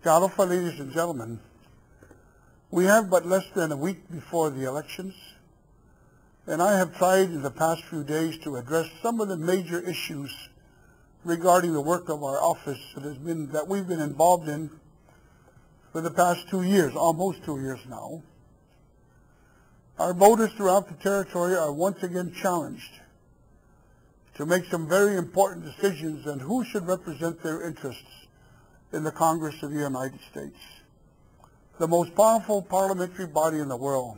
Talofa, ladies and gentlemen, we have but less than a week before the elections, and I have tried in the past few days to address some of the major issues regarding the work of our office that we've been involved in for the past 2 years, almost 2 years now. Our voters throughout the territory are once again challenged to make some very important decisions on who should represent their interests in the Congress of the United States, the most powerful parliamentary body in the world.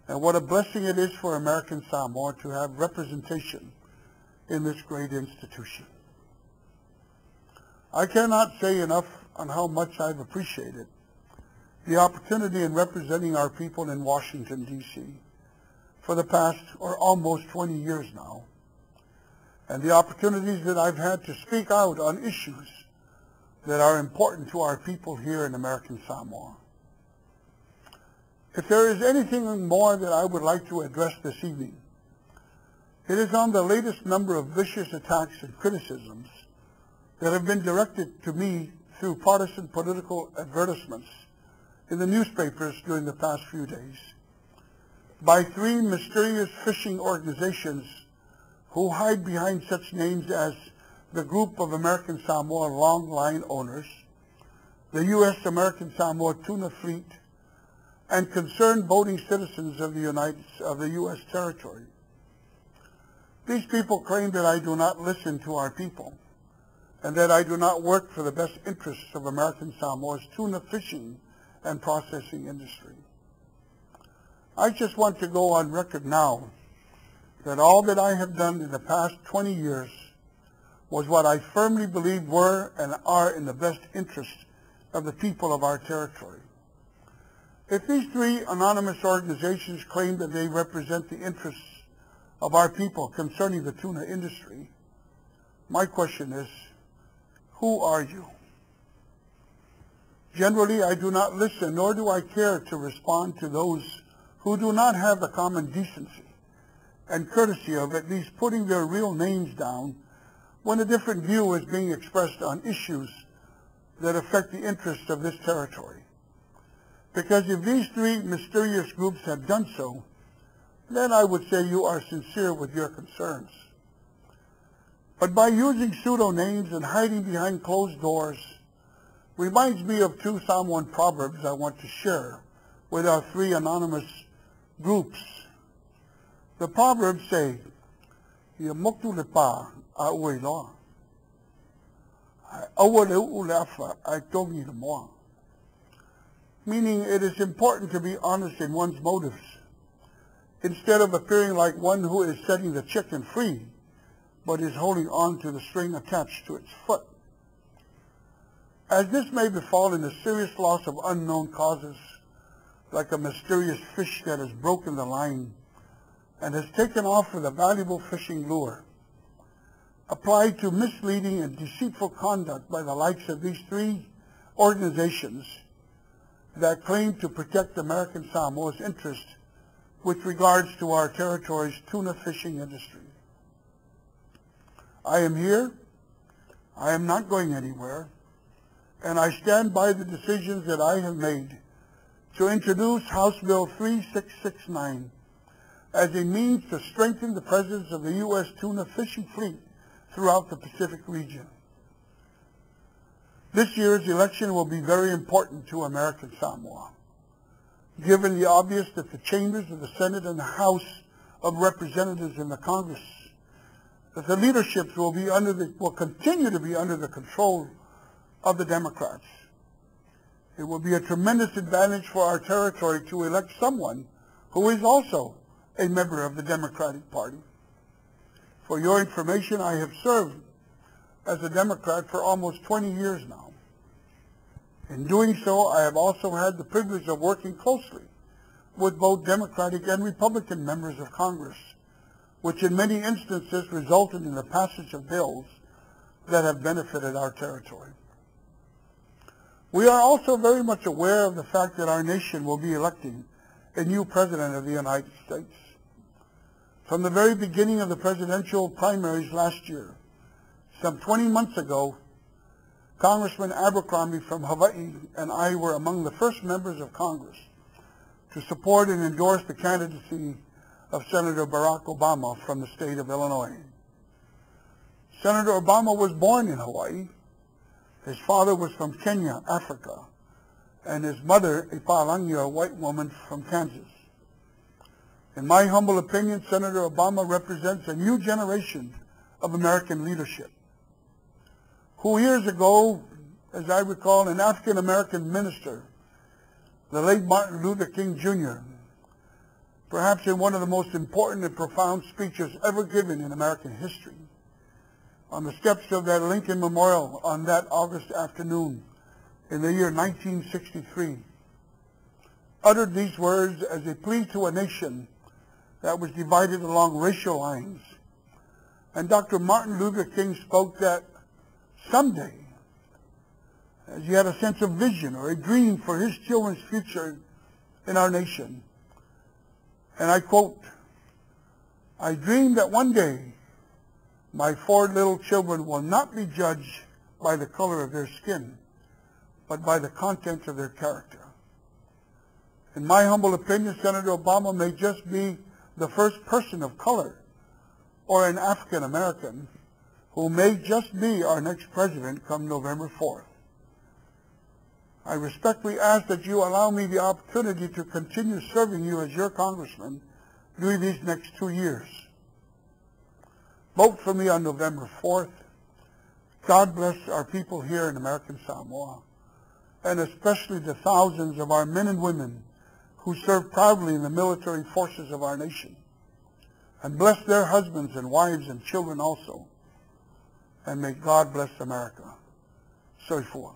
And what a blessing it is for American Samoa to have representation in this great institution. I cannot say enough on how much I've appreciated the opportunity in representing our people in Washington, D.C. for the past or almost 20 years now, and the opportunities that I've had to speak out on issues that are important to our people here in American Samoa. If there is anything more that I would like to address this evening, it is on the latest number of vicious attacks and criticisms that have been directed to me through partisan political advertisements in the newspapers during the past few days by 3 mysterious fishing organizations who hide behind such names as the Group of American Samoa Long Line Owners, the U.S. American Samoa Tuna Fleet, and concerned voting citizens of the U.S. territory. These people claim that I do not listen to our people and that I do not work for the best interests of American Samoa's tuna fishing and processing industry. I just want to go on record now that all that I have done in the past 20 years was what I firmly believe were and are in the best interest of the people of our territory. If these 3 anonymous organizations claim that they represent the interests of our people concerning the tuna industry, my question is, who are you? Generally, I do not listen, nor do I care to respond to those who do not have the common decency and courtesy of at least putting their real names down when a different view is being expressed on issues that affect the interests of this territory. Because if these 3 mysterious groups have done so, then I would say you are sincere with your concerns. But by using pseudo-names and hiding behind closed doors reminds me of 2 Samoan proverbs I want to share with our 3 anonymous groups. The proverbs say, "Ia moktu le pa a ue loa. Aua le u le afa ai tongi le moa." Meaning it is important to be honest in one's motives, instead of appearing like one who is setting the chicken free, but is holding on to the string attached to its foot. As this may befall in a serious loss of unknown causes, like a mysterious fish that has broken the line and has taken off with a valuable fishing lure, applied to misleading and deceitful conduct by the likes of these 3 organizations that claim to protect American Samoa's interest with regards to our territory's tuna fishing industry. I am here, I am not going anywhere, and I stand by the decisions that I have made to introduce House Bill 3669 as a means to strengthen the presence of the U.S. tuna fishing fleet throughout the Pacific region. This year's election will be very important to American Samoa, given the obvious that the chambers of the Senate and the House of Representatives in the Congress, that the leaderships will continue to be under the control of the Democrats. It will be a tremendous advantage for our territory to elect someone who is also a member of the Democratic Party. For your information, I have served as a Democrat for almost 20 years now. In doing so, I have also had the privilege of working closely with both Democratic and Republican members of Congress, which in many instances resulted in the passage of bills that have benefited our territory. We are also very much aware of the fact that our nation will be electing a new president of the United States. From the very beginning of the presidential primaries last year, some 20 months ago, Congressman Abercrombie from Hawaii and I were among the first members of Congress to support and endorse the candidacy of Senator Barack Obama from the state of Illinois. Senator Obama was born in Hawaii. His father was from Kenya, Africa, and his mother, a Pa'alangya, a white woman from Kansas. In my humble opinion, Senator Obama represents a new generation of American leadership, who years ago, as I recall, an African-American minister, the late Martin Luther King Jr., perhaps in one of the most important and profound speeches ever given in American history, on the steps of that Lincoln Memorial on that August afternoon in the year 1963, uttered these words as a plea to a nation that was divided along racial lines. And Dr. Martin Luther King spoke that someday, as he had a sense of vision or a dream for his children's future in our nation, and I quote, "I dream that one day my 4 little children will not be judged by the color of their skin, but by the content of their character." In my humble opinion, Senator Obama may just be the first person of color or an African American who may just be our next president come November 4th. I respectfully ask that you allow me the opportunity to continue serving you as your congressman during these next 2 years. Vote for me on November 4th. God bless our people here in American Samoa, and especially the thousands of our men and women who serve proudly in the military forces of our nation. And bless their husbands and wives and children also. And may God bless America. Soifua.